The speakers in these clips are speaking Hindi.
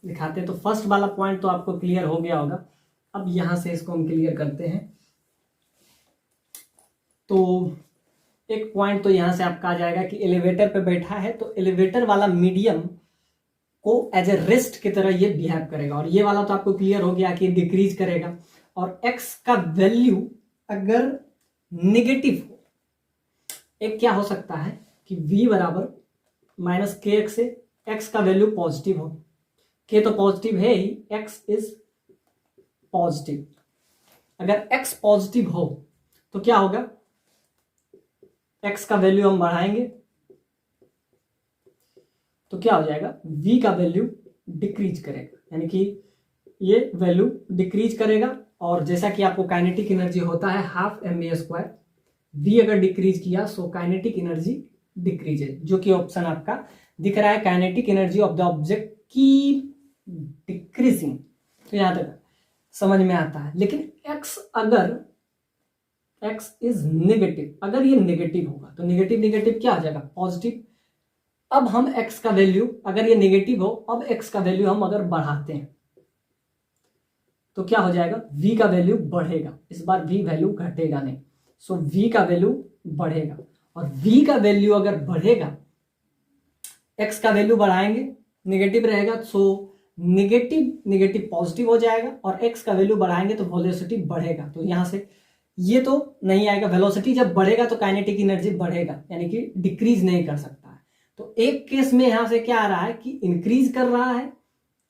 दिखाते हैं। तो फर्स्ट वाला पॉइंट तो आपको क्लियर हो गया होगा। अब यहां से इसको हम क्लियर करते हैं। तो एक पॉइंट तो यहां से आपका आ जाएगा कि एलिवेटर पे बैठा है तो एलिवेटर वाला मीडियम को एज ए रेस्ट की तरह ये बिहेव करेगा, और ये वाला तो आपको क्लियर हो गया कि डिक्रीज करेगा। और x का वैल्यू अगर नेगेटिव हो, एक क्या हो सकता है कि v बराबर माइनस के एक्स से x का वैल्यू पॉजिटिव हो, k तो पॉजिटिव है ही, x इज पॉजिटिव। अगर x पॉजिटिव हो तो क्या होगा, x का वैल्यू हम बढ़ाएंगे तो क्या हो जाएगा, v का वैल्यू डिक्रीज करेगा, यानी कि ये वैल्यू डिक्रीज करेगा। और जैसा कि आपको काइनेटिक एनर्जी होता है हाफ mv², v अगर डिक्रीज किया सो काइनेटिक एनर्जी डिक्रीज है, जो कि ऑप्शन आपका दिख रहा है, kinetic energy of the object की डिक्रीजिंग। तो यहां तक समझ में आता है। लेकिन x अगर x इज नेगेटिव, अगर ये नेगेटिव होगा तो नेगेटिव नेगेटिव क्या हो जाएगा, पॉजिटिव। अब हम x का वैल्यू, अगर ये नेगेटिव हो, अब x का वैल्यू हम अगर बढ़ाते हैं तो क्या हो जाएगा, v का वैल्यू बढ़ेगा। इस बार v वैल्यू घटेगा नहीं, सो v का वैल्यू बढ़ेगा। और v का वैल्यू अगर बढ़ेगा, x का वैल्यू बढ़ाएंगे, नेगेटिव रहेगा, सो नेगेटिव नेगेटिव पॉजिटिव हो जाएगा, और x का वैल्यू बढ़ाएंगे तो वेलोसिटी बढ़ेगा। तो यहां से ये तो नहीं आएगा, वेलोसिटी जब बढ़ेगा तो काइनेटिक एनर्जी बढ़ेगा, यानी कि डिक्रीज नहीं कर सकता है। तो एक केस में यहां से क्या आ रहा है कि इंक्रीज कर रहा है,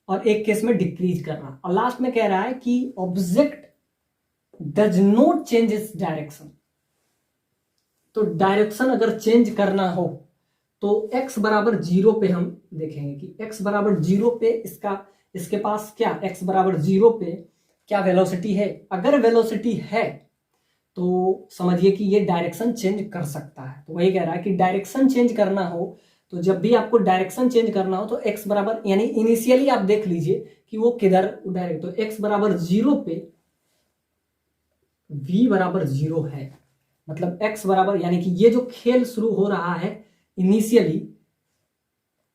और एक केस में डिक्रीज कर रहा है, और लास्ट में कह रहा है कि object does not change its direction. तो डायरेक्शन अगर चेंज करना हो तो x बराबर 0 पे हम देखेंगे कि x बराबर 0 पे इसके पास क्या, x बराबर 0 पे क्या वेलोसिटी है। अगर वेलोसिटी है तो समझिए कि ये डायरेक्शन चेंज कर सकता है। तो वही कह रहा है कि डायरेक्शन चेंज करना हो, तो जब भी आपको डायरेक्शन चेंज करना हो तो x बराबर, यानी इनिशियली आप देख लीजिए कि वो किधर डायरेक्ट, तो x बराबर 0 पे v बराबर 0 है, मतलब x बराबर, यानी कि ये जो खेल शुरू हो रहा है इनिशियली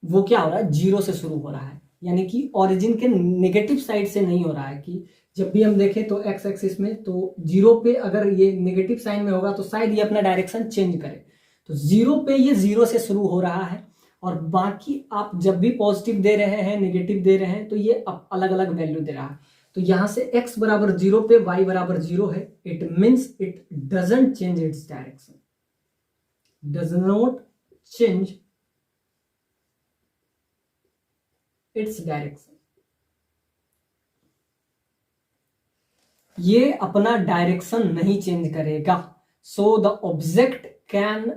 वो क्या हो रहा है, 0 से शुरू हो रहा है, यानी कि ओरिजिन के नेगेटिव साइड से नहीं हो रहा है। कि जब भी हम देखें तो x एक्सिस में तो 0 पे अगर ये नेगेटिव साइन में होगा तो शायद ये अपना डायरेक्शन चेंज करे। तो 0 पे ये 0 से शुरू हो रहा है, और बाकी आप जब भी पॉजिटिव दे रहे हैं नेगेटिव दे रहे हैं तो ये अलग अलग वैल्यू दे रहा है। तो यहां से x बराबर 0 पे y बराबर 0 है, it means it doesn't change its direction, does not change its direction. ये अपना डायरेक्शन नहीं चेंज करेगा, so the object can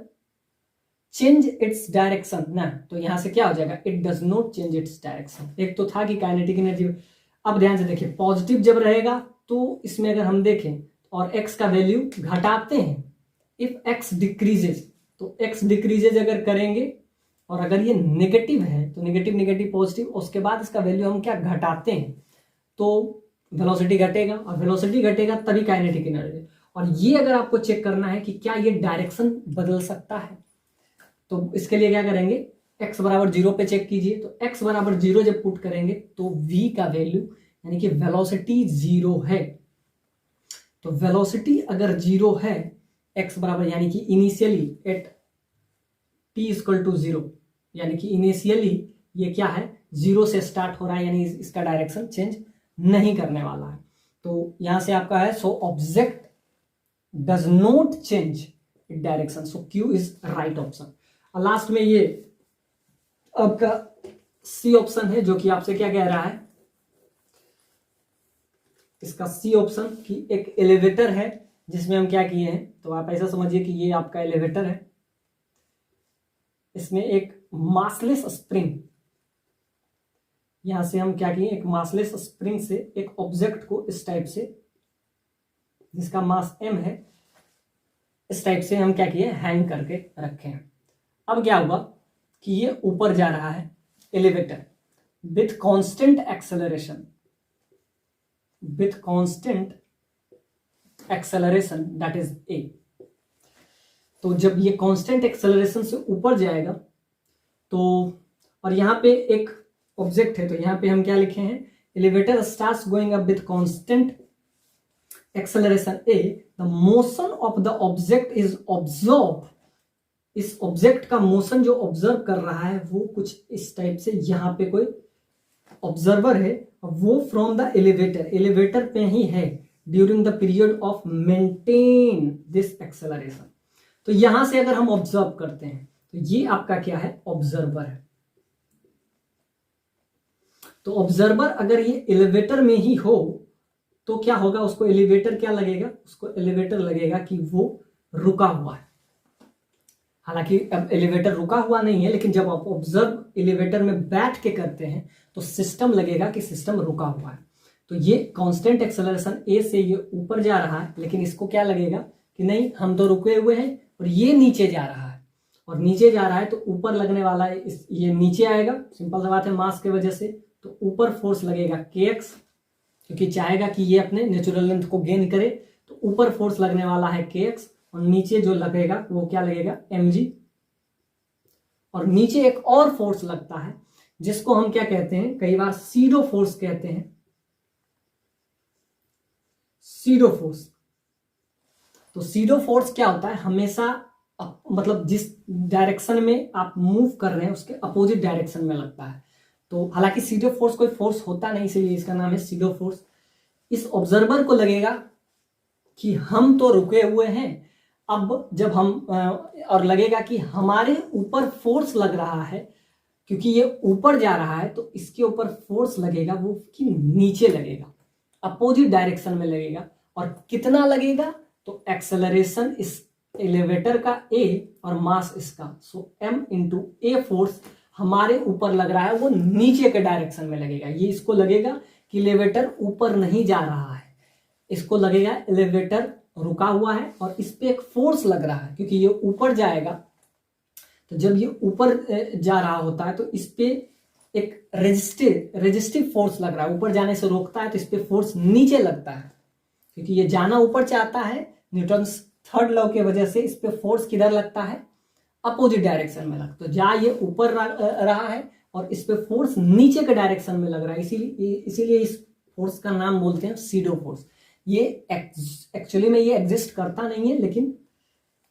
change its direction ना। तो यहां से क्या हो जाएगा, it does not change its direction. एक तो था कि काइनेटिक एनर्जी। अब ध्यान से देखिए, पॉजिटिव जब रहेगा तो इसमें अगर हम देखें और x का वैल्यू घटाते हैं, इफ x डिक्रीजेज, तो x डिक्रीजेज अगर करेंगे, और अगर ये नेगेटिव है तो नेगेटिव नेगेटिव पॉजिटिव, उसके बाद इसका वैल्यू हम क्या घटाते हैं तो वेलोसिटी घटेगा, और वेलोसिटी घटेगा तभी काइनेटिक एनर्जी। और ये अगर आपको चेक करना है कि क्या ये डायरेक्शन बदल सकता है, तो इसके लिए क्या करेंगे, x बराबर 0 पे चेक कीजिए। तो x बराबर 0 जब पुट करेंगे तो v का वैल्यू, यानी कि वेलोसिटी 0 है। तो वेलोसिटी अगर 0 है, x बराबर, यानी कि initially at t equal to 0, यानी कि इनिशियली ये क्या है, 0 से स्टार्ट हो रहा है, यानी इसका डायरेक्शन चेंज नहीं करने वाला है। तो यहां से आपका है, so object does not change direction, so Q is right option. और लास्ट में ये आपका C ऑप्शन है, जो कि आपसे क्या कह रहा है, इसका C ऑप्शन कि एक एलिवेटर है जिसमें हम क्या किए हैं, तो आप ऐसा समझिए कि ये आपका एलिवेटर है, इसमें एक मासलेस स्प्रिंग, यहां से हम क्या किए, एक मासलेस स्प्रिंग से एक ऑब्जेक्ट को इस टाइप से, जिसका मास m है, इस टाइप से हम क्या किए, हैंग करके रखे हैं। अब क्या हुआ कि ये ऊपर जा रहा है elevator with constant acceleration, with constant acceleration that is a। तो जब ये कांस्टेंट एक्सेलरेशन से ऊपर जाएगा तो, और यहां पे एक ऑब्जेक्ट है, तो यहाँ पे हम क्या लिखे हैं, elevator starts going up with constant acceleration a, the motion of the object is observe, इस ऑब्जेक्ट का मोशन जो ऑब्जर्व कर रहा है वो कुछ इस टाइप से, यहाँ पे कोई ऑब्जर्वर है, वो फ्रॉम द एलिवेटर, एलिवेटर पे ही है, during the period of maintain this acceleration. तो यहां से अगर हम ऑब्जर्व करते हैं तो ये आपका क्या है, ऑब्जर्वर है। तो ऑब्जर्वर अगर ये एलिवेटर में ही हो तो क्या होगा, उसको एलिवेटर क्या लगेगा, उसको एलिवेटर लगेगा कि वो रुका हुआ है। हालांकि अब एलिवेटर रुका हुआ नहीं है, लेकिन जब आप ऑब्जर्व एलिवेटर में बैठ के करते हैं तो सिस्टम लगेगा कि सिस्टम रुका हुआ है। तो ये कांस्टेंट एक्सेलरेशन ए से ये ऊपर जा रहा है, लेकिन इसको क्या लगेगा कि नहीं, हम तो रुके हुए हैं और ये नीचे जा रहा है, और नीचे जा रहा है तो ऊपर लगने वाला है, ये नीचे आएगा, सिंपल सा बात है, मास के वजह से। तो ऊपर फोर्स लगेगा kx, क्योंकि चाहेगा कि ये अपने नेचुरल लेंथ को गेन करे, तो ऊपर फोर्स लगने वाला है kx, और नीचे जो लगेगा वो क्या लगेगा, mg। और नीचे एक और फोर्स लगता है जिसको हम क्या कहते हैं, कई बार सीडो फोर्स कहते हैं, सीडो फोर्स। तो सीडो फोर्स क्या होता है, हमेशा मतलब जिस डायरेक्शन में आप मूव कर रहे हैं उसके अपोजिट डायरेक्शन में लगता है। तो हालांकि सीडो फोर्स कोई फोर्स होता नहीं, इसलिए इसका नाम है सीडो फोर्स। इस ऑब्जर्वर को लगेगा कि हम तो रुके हुए हैं, अब जब हम और लगेगा कि हमारे ऊपर फोर्स लग रहा है, क्योंकि ये ऊपर जा रहा है तो इसके ऊपर फोर्स लगेगा वो कि नीचे लगेगा, अपोजिट डायरेक्शन में लगेगा। और कितना लगेगा, तो एक्सेलरेशन इस एलिवेटर का a और मास इसका, सो m इंटू ए फोर्स हमारे ऊपर लग रहा है वो नीचे के डायरेक्शन में लगेगा। ये इसको लगेगा कि एलिवेटर ऊपर नहीं जा रहा है, इसको लगेगा एलिवेटर रुका हुआ है और इस पे एक फोर्स लग रहा है, क्योंकि ये ऊपर जाएगा। तो जब ये ऊपर जा रहा होता है तो इस पे एक रेजिस्टिव फोर्स लग रहा है, ऊपर जाने से रोकता है, तो इस पे फोर्स नीचे लगता है, क्योंकि ये जाना ऊपर चाहता है। न्यूटन्स थर्ड लॉ की वजह से इस पे फोर्स किधर लगता है, अपोजिट डायरेक्शन में लगता है। तो जहां ये ऊपर रहा है और इस पे फोर्स नीचे के डायरेक्शन में लग रहा है, इसीलिए इस फोर्स का नाम बोलते हैं सीडो फोर्स। ये एक्चुअली में ये एग्जिस्ट करता नहीं है, लेकिन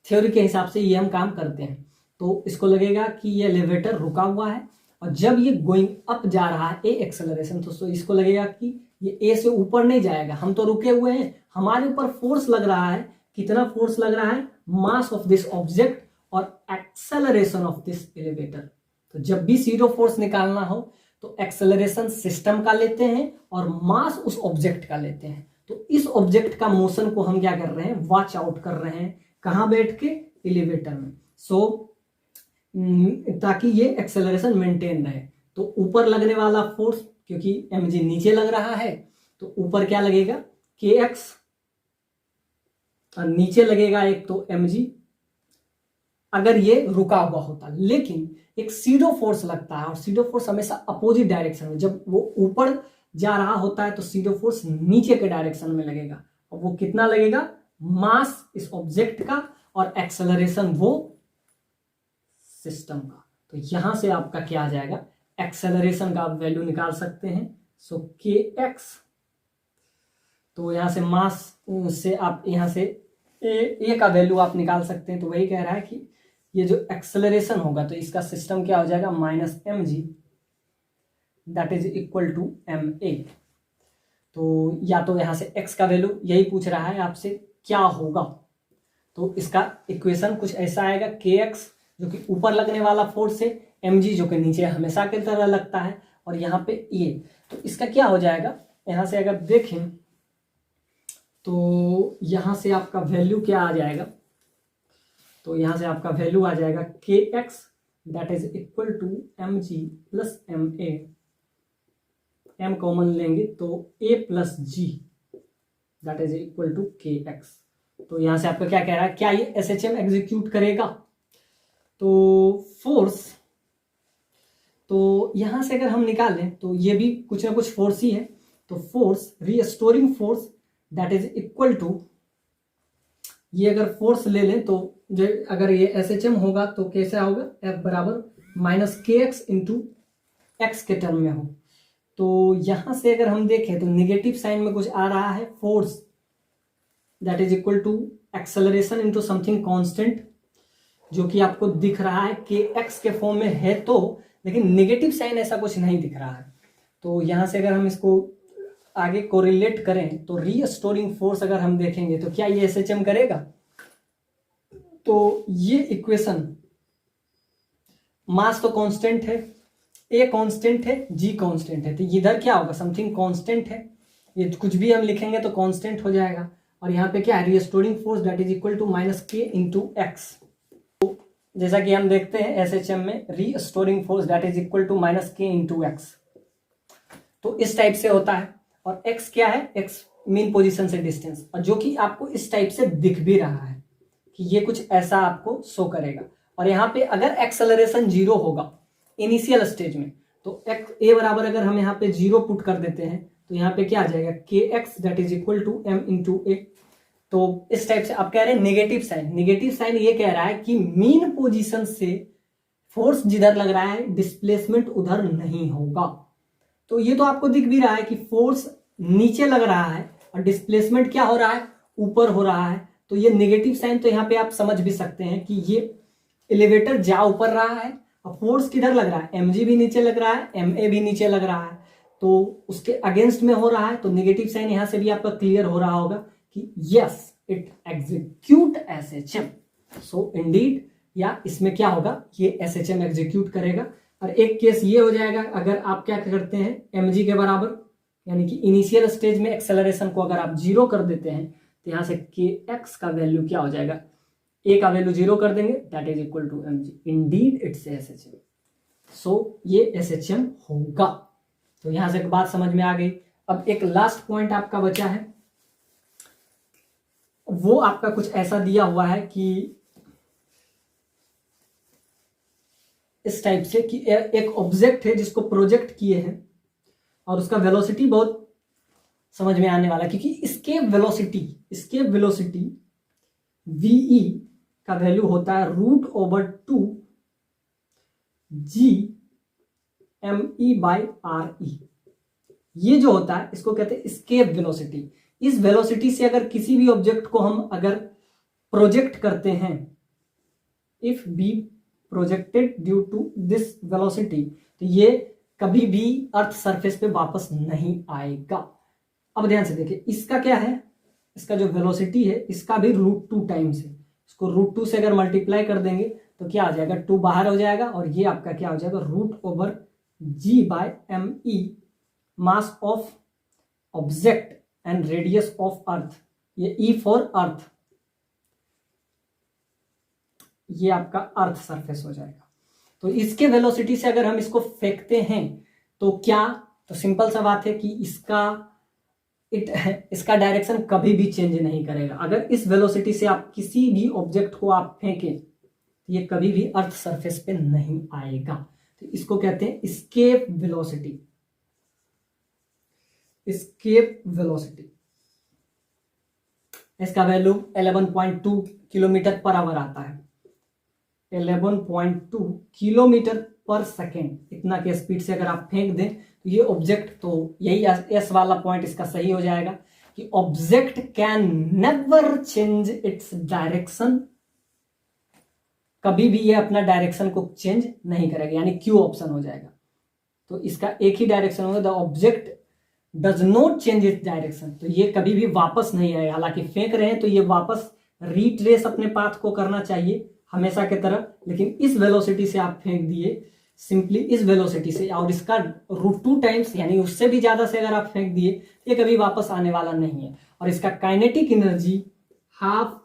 थ्योरी के हिसाब से ये हम काम करते हैं। तो इसको लगेगा कि ये एलिवेटर रुका हुआ है और जब ये गोइंग अप जा रहा है ए एक्सेलरेशन, तो इसको लगेगा कि ये ए से ऊपर नहीं जाएगा, हम तो रुके हुए हैं, हमारे ऊपर फोर्स लग रहा है। कितना फोर्स लग रहा है, मास ऑफ दिस ऑब्जेक्ट और एक्सेलरेशन ऑफ दिस एलिवेटर। तो जब भी सीडो फोर्स निकालना हो तो एक्सेलरेशन सिस्टम का लेते हैं और मास उस ऑब्जेक्ट का लेते हैं। तो इस ऑब्जेक्ट का मोशन को हम क्या कर रहे हैं, वॉच आउट कर रहे हैं, कहां बैठ के, एलिवेटर में। ताकि ये एक्सेलरेशन मेंटेन रहे। तो ऊपर लगने वाला फोर्स, क्योंकि mg नीचे लग रहा है, तो ऊपर क्या लगेगा, kx, और नीचे लगेगा एक तो mg, अगर ये रुका हुआ होता। लेकिन एक सीडो फोर्स लगता है और सीडो फोर्स हमेशा अपोजिट डायरेक्शन में, जब वो ऊपर जा रहा होता है तो सीडो फोर्स नीचे के डायरेक्शन में लगेगा। और वो कितना लगेगा, मास इस ऑब्जेक्ट का और एक्सेलरेशन वो सिस्टम का। तो यहां से आपका क्या आ जाएगा, एक्सेलरेशन का आप वैल्यू निकाल सकते हैं। सो kx, तो यहां से मास से आप यहां से ए का वैल्यू आप निकाल सकते हैं। तो वही कह रहा है कि ये जो एक्सेलरेशन होगा तो इसका सिस्टम क्या हो जाएगा, -mg that is equal to ma। तो या तो यहां से x का वैल्यू यही पूछ रहा है आपसे क्या होगा, तो इसका इक्वेशन कुछ ऐसा आएगा, kx जो कि ऊपर लगने वाला फोर्स है, mg जो कि नीचे हमेशा की तरह लगता है, और यहाँ पे ये। तो इसका क्या हो जाएगा, यहां से अगर देखें तो यहां से आपका वैल्यू क्या आ जाएगा, तो यहां से आपका वैल्यू आ जाएगा kx that is equal to mg plus ma, m common लेंगे तो a plus g that is equal to kx। तो यहां से आपका क्या कह रहा है, क्या ये SHM एग्जीक्यूट करेगा, तो फोर्स, तो यहां से अगर हम निकालें तो ये भी कुछ ना कुछ फोर्स ही है। तो force, restoring force that is equal to, ये अगर फोर्स ले लें तो जो अगर ये SHM होगा तो कैसा होगा, F बराबर -kx इंटू एक्स के टर्म में हो। तो यहां से अगर हम देखें तो निगेटिव साइन में कुछ आ रहा है, force that is equal to acceleration into something constant, जो कि आपको दिख रहा है कि एक्स के फॉर्म में है तो, लेकिन निगेटिव साइन ऐसा कुछ नहीं दिख रहा है। तो यहां से अगर हम इसको आगे कोरिलेट करें तो रीस्टोरिंग फोर्स अगर हम देखेंगे तो क्या ये एसएचएम करेगा? तो ये इक्वेशन, मास तो कांस्टेंट है, ए कांस्टेंट है, जी कांस्टेंट है, तो इधर क्या होगा? समथिंग कांस्टेंट है, ये कुछ भी हम लिखेंगे तो कांस्टेंट हो जाएगा। और यहाँ पे क्या है? Restoring force that is equal to minus K into X. तो जैसा कि हम देखते हैं एसएचएम में restoring force that is equal to minus K into X, तो इस टाइप से होता है। और एक्स क्या है? एक्स मीन पोजीशन से डिस्टेंस, और जो कि आपको इस टाइप से दिख भी रहा है कि ये कुछ ऐसा आपको शो करेगा। और यहाँ पे अगर एक्सेलरेशन 0 होगा इनिशियल स्टेज में, तो एक्स ए बराबर अगर हम यहाँ पे 0 पुट कर देते हैं तो यहाँ पे क्या आ जाएगा? K X that is equal to M into A. तो इस टाइप से आप कह रहे हैं नेगेटिव साइन, नेगेटिव साइन ये कह रहा है कि मीन पोजीशन से फोर्स जिधर लग रहा है डिस्प्लेसमेंट उधर नहीं होगा। तो ये तो आपको दिख भी रहा है कि फोर्स नीचे लग रहा है और डिस्प्लेसमेंट क्या हो रहा है? ऊपर हो रहा है। तो ये नेगेटिव साइन तो यहाँ पे आप समझ भी सकते हैं कि ये एलिवेटर जा ऊपर रहा है और फोर्स किधर लग रहा है? mg भी नीचे लग रहा है, ma भी नीचे लग रहा है, तो उसके अगेंस्ट में हो रहा है। तो नेगेटिव साइन यहां से भी आपका क्लियर हो रहा होगा कि yes it execute SHM. So Indeed, या इसमें क्या होगा? ये एसएचएम एग्जीक्यूट करेगा। और एक केस ये हो जाएगा अगर आप क्या करते हैं mg के बराबर, यानी कि इनिशियल स्टेज में एक्सेलरेशन को अगर आप 0 कर देते हैं तो यहां से के एक्स का वैल्यू क्या हो जाएगा? ए का वैल्यू 0 कर देंगे, that is equal to mg। Indeed it's SHM. So ये एसएचएम होगा। तो यहां से एक बात समझ में आ गई। अब एक लास्ट पॉइंट आपका बचा है, वो आपका कुछ ऐसा दिया हुआ है कि इस टाइप से कि एक ऑब्जेक्ट है जिसको प्रोजेक्ट किए हैं और उसका वेलोसिटी बहुत समझ में आने वाला, क्योंकि इसके वेलोसिटी वीई का वैल्यू होता है √/2 जी me बाई आर ई। ये जो होता है इसको कहते हैं एस्केप वेलोसिटी। इस वेलोसिटी से अगर किसी भी ऑब्जेक्ट को हम अगर प्रोजेक्ट करते हैं, if be projected due to this velocity, तो ये कभी भी अर्थ सरफेस पे वापस नहीं आएगा। अब ध्यान से देखिए, इसका क्या है? इसका जो वेलोसिटी है इसका भी √2 टाइम्स है। इसको √2 से अगर मल्टीप्लाई कर देंगे तो क्या आ जाएगा? 2 बाहर हो जाएगा और ये आपका क्या हो जाएगा? √g by me, mass of object and radius of earth, ये E फॉर अर्थ, ये आपका अर्थ सरफेस हो जाएगा। तो इसके वेलोसिटी से अगर हम इसको फेंकते हैं तो क्या? तो सिंपल सा बात है कि इसका डायरेक्शन कभी भी चेंज नहीं करेगा। अगर इस वेलोसिटी से आप किसी भी ऑब्जेक्ट को आप फेंकें तो ये कभी भी अर्थ सरफेस पे नहीं आएगा। तो इसको कहते हैं एस्केप वेलोसिटी। एस्केप वेलोसिटी, इसका वैल्यू 11.2 किलोमीटर पर आवर आता है। 11.2 किलोमीटर पर सेकेंड, इतना के स्पीड से अगर आप फेंक दें तो ये ऑब्जेक्ट, तो यही एस वाला पॉइंट इसका सही हो जाएगा कि object can never change its direction. कभी भी ये अपना डायरेक्शन को चेंज नहीं करेगा, यानी क्यू ऑप्शन हो जाएगा। तो इसका एक ही डायरेक्शन होगा, the object does not change its direction. तो ये कभी भी वापस नहीं आएगा। हालांकि फेंक रहे हैं तो ये वापस रिट्रेस अपने पाथ को करना चाहिए हमेशा की तरह, लेकिन इस वेलोसिटी से आप फेंक दिए, सिंपली इस वेलोसिटी से, और इसका √2 टाइम्स यानी उससे भी ज्यादा से अगर आप फेंक दिए, ये कभी वापस आने वाला नहीं है। और इसका काइनेटिक एनर्जी हाफ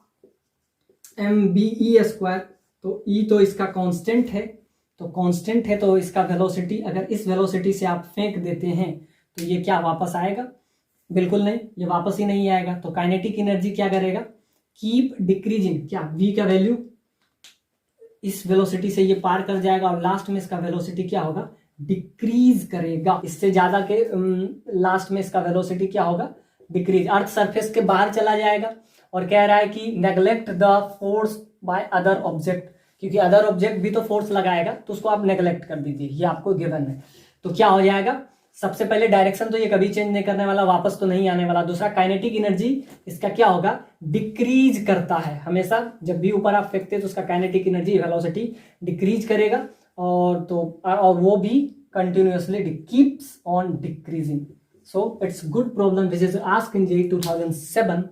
mbe², तो E तो इसका कांस्टेंट है, तो इसका वेलोसिटी अगर इस वेलोसिटी से आप फेंक देते हैं तो ये क्या वापस आएगा? बिल्कुल नहीं, ये वापस ही नहीं आएगा। तो काइनेटिक एनर्जी क्या करेगा? Keep decreasing. क्या? V का वैल्यू इस वेलोसिटी से ये पार कर जाएगा और लास्ट में इसका वेलोसिटी क्या होगा? डिक्रीज करेगा। इससे ज्यादा के लास्ट में इसका वेलोसिटी क्या होगा? डिक्रीज, अर्थ सरफेस के बाहर चला जाएगा। और कह रहा है कि neglect the force by other object, क्योंकि अदर ऑब्जेक्ट भी तो फोर्स लगाएगा, तो उसको आप नेग्लेक्ट कर दीजिए, ये आपको गिवन है। तो क्या हो जाएगा, सबसे पहले डायरेक्शन तो ये कभी चेंज नहीं करने वाला, वापस तो नहीं आने वाला। दूसरा काइनेटिक एनर्जी इसका क्या होगा, डिक्रीज करता है हमेशा। जब भी ऊपर आप फेंकते हैं तो उसका काइनेटिक एनर्जी वेलोसिटी डिक्रीज करेगा, और वो भी continuously keeps on decreasing. So it's good problem which is asked in JEE 2007